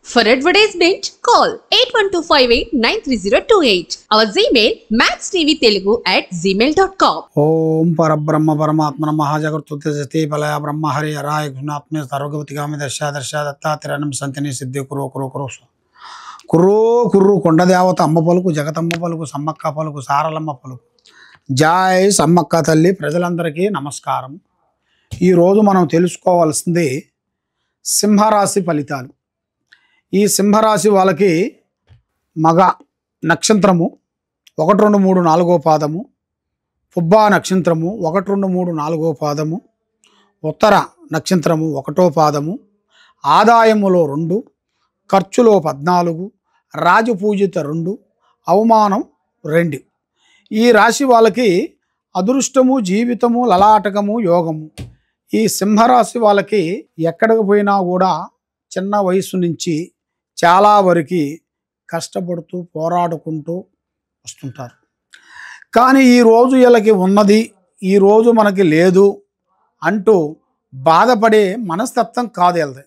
For advertisement, call 8125893028. Our Gmail maxtvtelugu@gmail.com. ఓం పరబ్రహ్మ పరమాత్మన మహాజగత్తుతి సతీ ఫలయ బ్రహ్మ హరి హరాయ గుణాత్మ సర్వగతి కామి దర్శ దత్తాత్రేయం సంతని సిద్ధి కురు కురు కురు కుర్రో కుర్రు కొండదేవత అమ్మ పలుకు జగతమ్మ పలుకు సమ్మక్క పలుకు సారలమ్మ పలుకు. జై సమ్మక్క తల్లి. ప్రజలందరికీ నమస్కారం. ఈరోజు మనం తెలుసుకోవాల్సింది సింహరాశి ఫలితాలు. ఈ సింహరాశి వాళ్ళకి మగ నక్షత్రము 1, 2, 3, 4వ పాదము, పుబ్బా నక్షత్రము 1, 2, 3, 4వ పాదము, ఉత్తర నక్షత్రము 1వ పాదము, ఆదాయములో 2, ఖర్చులో 14, రాజపూజిత 2, అవమానం 2. ఈ రాశి వాళ్ళకి అదృష్టము, జీవితము, లలాటకము, యోగము. ఈ సింహరాశి వాళ్ళకి ఎక్కడికి పోయినా కూడా చిన్న వయసు నుంచి చాలా వరకు కష్టపడుతూ పోరాడుకుంటూ వస్తుంటారు. కానీ ఈరోజు వీళ్ళకి ఉన్నది ఈరోజు మనకి లేదు అంటూ బాధపడే మనస్తత్వం కాదు వీళ్ళది.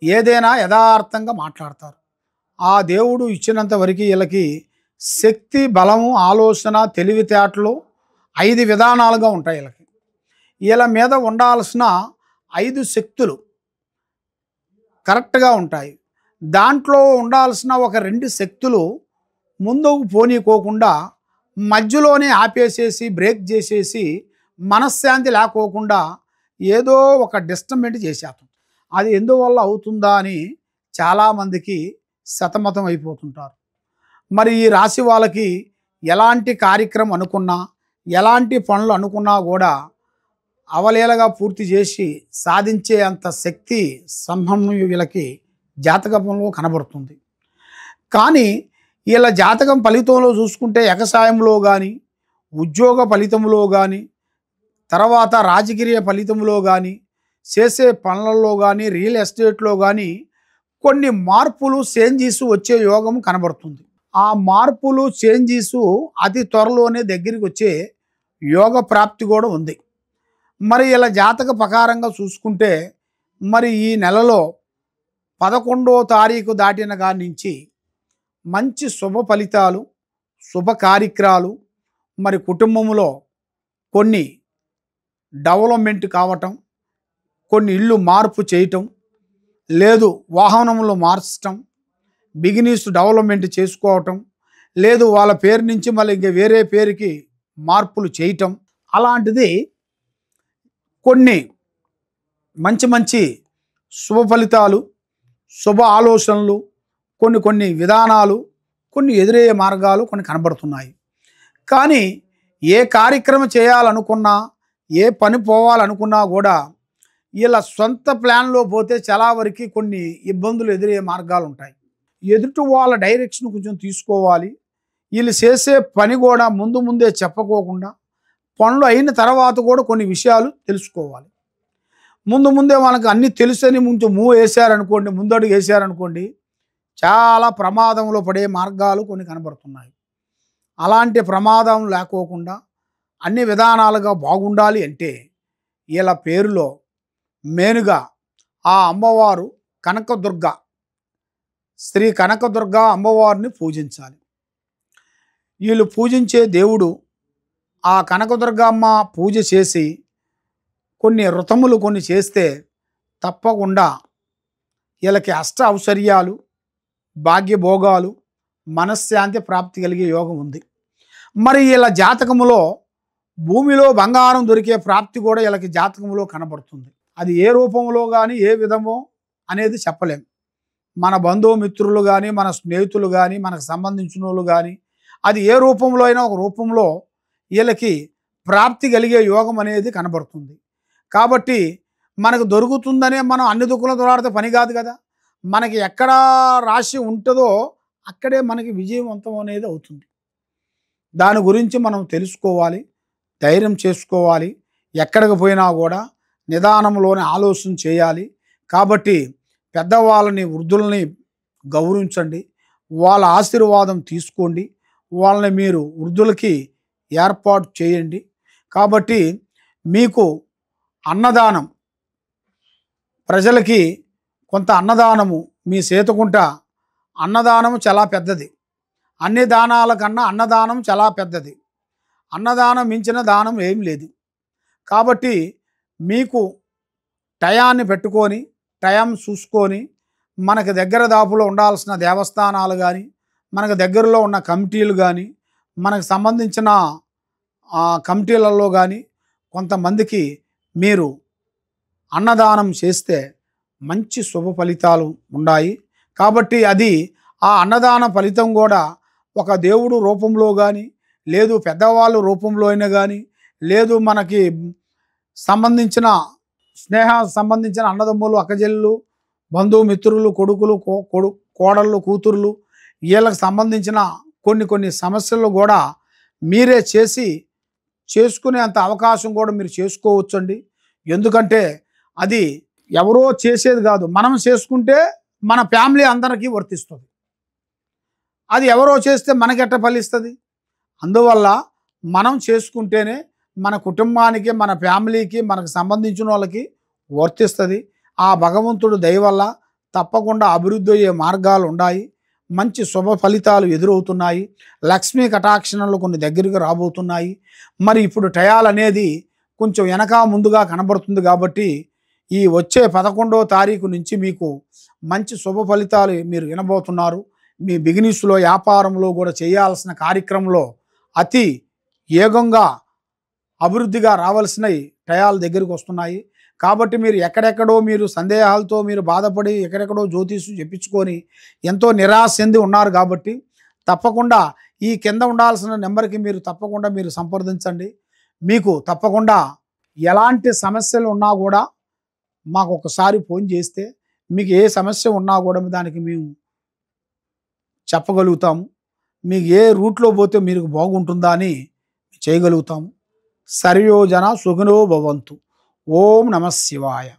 ఏదైనా యథార్థంగా మాట్లాడతారు. ఆ దేవుడు ఇచ్చినంత వరకు వీళ్ళకి శక్తి, బలము, ఆలోచన, తెలివితేటలు 5 విధానాలుగా ఉంటాయి. వీళ్ళ మీద ఉండాల్సిన 5 శక్తులు కరెక్ట్గా ఉంటాయి. దాంట్లో ఉండాల్సిన ఒక 2 శక్తులు ముందుకు పోనీకోకుండా మధ్యలోనే ఆపేసేసి బ్రేక్ చేసేసి మనశ్శాంతి లేకోకుండా ఏదో ఒక డిస్టర్బెంట్ చేసేస్తాం. అది ఎందువల్ల అవుతుందా అని చాలామందికి సతమతం అయిపోతుంటారు. మరి ఈ రాశి వాళ్ళకి ఎలాంటి కార్యక్రమం అనుకున్నా, ఎలాంటి పనులు అనుకున్నా కూడా అవలీలగా పూర్తి చేసి సాధించే అంత శక్తి సంభవం వీళ్ళకి జాతకంలో కనబడుతుంది. కానీ వీళ్ళ జాతకం ఫలితంలో చూసుకుంటే ఎగసాయంలో కానీ, ఉద్యోగ ఫలితంలో కానీ, తర్వాత రాజకీయ ఫలితంలో కానీ, చేసే పనులలో కానీ, రియల్ ఎస్టేట్లో కానీ కొన్ని మార్పులు, చేంజెస్ వచ్చే యోగం కనబడుతుంది. ఆ మార్పులు, చేంజెస్ అతి త్వరలోనే దగ్గరికి వచ్చే యోగ ప్రాప్తి కూడా ఉంది. మరి ఇలా జాతక ప్రకారంగా చూసుకుంటే మరి ఈ నెలలో 11వ తారీఖు దాటిన కాడి నుంచి మంచి శుభ ఫలితాలు, శుభ కార్యక్రమాలు, మరి కుటుంబంలో కొన్ని డెవలప్మెంట్ కావటం, కొన్ని ఇల్లు మార్పు చేయటం, లేదు వాహనములు మార్చటం, బిజినెస్ డెవలప్మెంట్ చేసుకోవటం, లేదు వాళ్ళ పేరు నుంచి మళ్ళీ ఇంకా వేరే పేరుకి మార్పులు చేయటం, అలాంటిది కొన్ని మంచి మంచి శుభ ఫలితాలు, శుభ ఆలోచనలు, కొన్ని విధానాలు, కొన్ని ఎదురయ్యే మార్గాలు కొన్ని కనబడుతున్నాయి. కానీ ఏ కార్యక్రమం చేయాలనుకున్నా, ఏ పని పోవాలనుకున్నా కూడా ఇలా సొంత ప్లాన్లో పోతే చాలా వరకు కొన్ని ఇబ్బందులు ఎదురయ్యే మార్గాలు ఉంటాయి. ఎదుటి వాళ్ళ డైరెక్షన్ కొంచెం తీసుకోవాలి. వీళ్ళు చేసే పని కూడా ముందే చెప్పకోకుండా పనులు అయిన తర్వాత కూడా కొన్ని విషయాలు తెలుసుకోవాలి. ముందే మనకు అన్నీ తెలుసని కొంచెం వేసారనుకోండి, ముందడుగు వేసారనుకోండి, చాలా ప్రమాదంలో పడే మార్గాలు కొన్ని కనబడుతున్నాయి. అలాంటి ప్రమాదం లేకోకుండా అన్ని విధానాలుగా బాగుండాలి అంటే వీళ్ళ పేరులో మెయిన్గా ఆ అమ్మవారు కనకదుర్గ, శ్రీ కనకదుర్గ అమ్మవారిని పూజించాలి. వీళ్ళు పూజించే దేవుడు ఆ కనకదుర్గమ్మ పూజ చేసి కొన్ని వ్రతములు కొన్ని చేస్తే తప్పకుండా వీళ్ళకి అష్ట ఔశ్వర్యాలు, భాగ్యభోగాలు, మనశ్శాంతి ప్రాప్తి కలిగే యోగం ఉంది. మరి వీళ్ళ జాతకములో భూమిలో బంగారం దొరికే ప్రాప్తి కూడా వీళ్ళకి జాతకంలో కనబడుతుంది. అది ఏ రూపంలో కానీ ఏ విధమో అనేది చెప్పలేం. మన బంధుమిత్రులు కానీ, మన స్నేహితులు కానీ, మనకు సంబంధించిన వాళ్ళు కానీ అది ఏ రూపంలో అయినా ఒక రూపంలో వీళ్ళకి ప్రాప్తి కలిగే యోగం అనేది కనబడుతుంది. కాబట్టి మనకు దొరుకుతుందనే మనం అన్ని దుక్కుల దొరాడితే పని కాదు కదా. మనకి ఎక్కడ రాశి ఉంటుందో అక్కడే మనకి విజయవంతం అనేది అవుతుంది. దాని గురించి మనం తెలుసుకోవాలి, ధైర్యం చేసుకోవాలి. ఎక్కడికి పోయినా కూడా నిదానంలోనే ఆలోచన చేయాలి. కాబట్టి పెద్దవాళ్ళని, వృద్ధులని గౌరవించండి, వాళ్ళ ఆశీర్వాదం తీసుకోండి, వాళ్ళని మీరు వృద్ధులకి ఏర్పాటు చేయండి. కాబట్టి మీకు అన్నదానం, ప్రజలకి కొంత అన్నదానము మీ సేతుకుంట అన్నదానము చాలా పెద్దది. అన్ని దానాల కన్నా అన్నదానం చాలా పెద్దది. అన్నదానం మించిన దానం ఏం లేదు. కాబట్టి మీకు టయాన్ని పెట్టుకొని టైం చూసుకొని మనకు దగ్గర దాపులో ఉండాల్సిన దేవస్థానాలు కానీ, మనకు దగ్గరలో ఉన్న కమిటీలు కానీ, మనకు సంబంధించిన కమిటీలలో కానీ కొంతమందికి మీరు అన్నదానం చేస్తే మంచి శుభ ఫలితాలు ఉన్నాయి. కాబట్టి అది ఆ అన్నదాన ఫలితం కూడా ఒక దేవుడు రూపంలో కానీ, లేదు పెద్దవాళ్ళు రూపంలో అయినా కానీ, లేదు మనకి సంబంధించిన సంబంధించిన అన్నదమ్ములు, అక్కజెల్లు, బంధుమిత్రులు, కొడుకులు, కోడళ్ళు, కూతుర్లు, వీళ్ళకి సంబంధించిన కొన్ని సమస్యలు కూడా మీరే చేసుకునే అంత అవకాశం కూడా మీరు చేసుకోవచ్చండి. ఎందుకంటే అది ఎవరో చేసేది కాదు, మనం చేసుకుంటే మన ఫ్యామిలీ అందరికీ వర్తిస్తుంది. అది ఎవరో చేస్తే మనకెట్ట ఫలిస్తుంది? అందువల్ల మనం చేసుకుంటేనే మన కుటుంబానికి, మన ఫ్యామిలీకి, మనకు సంబంధించిన వాళ్ళకి వర్తిస్తుంది. ఆ భగవంతుడు దయ వల్ల తప్పకుండా అభివృద్ధి అయ్యే మార్గాలు ఉన్నాయి. మంచి శుభ ఫలితాలు ఎదురవుతున్నాయి. లక్ష్మీ కటాక్షణలు కొన్ని దగ్గరికి రాబోతున్నాయి. మరి ఇప్పుడు టయాలు అనేది కొంచెం వెనక ముందుగా కనబడుతుంది. కాబట్టి ఈ వచ్చే 11వ తారీఖు నుంచి మీకు మంచి శుభ ఫలితాలు మీరు వినబోతున్నారు. మీ బిజినెస్లో, వ్యాపారంలో కూడా చేయాల్సిన కార్యక్రమంలో అతి వేగంగా అభివృద్ధిగా రావాల్సినవి టయాలు దగ్గరికి వస్తున్నాయి. కాబట్టి మీరు ఎక్కడెక్కడో మీరు సందేహాలతో మీరు బాధపడి ఎక్కడెక్కడో జ్యోతిషు చెప్పించుకొని ఎంతో నిరాశ చెంది ఉన్నారు. కాబట్టి తప్పకుండా ఈ కింద ఉండాల్సిన నెంబర్కి మీరు తప్పకుండా మీరు సంప్రదించండి. మీకు తప్పకుండా ఎలాంటి సమస్యలు ఉన్నా కూడా మాకు ఒకసారి ఫోన్ చేస్తే మీకు ఏ సమస్య ఉన్నా కూడా దానికి మేము చెప్పగలుగుతాము. మీకు ఏ రూట్లో పోతే మీరు బాగుంటుందా అని చేయగలుగుతాము. సర్వే జన సుఖినో భవంతు. ఓం నమః శివాయ.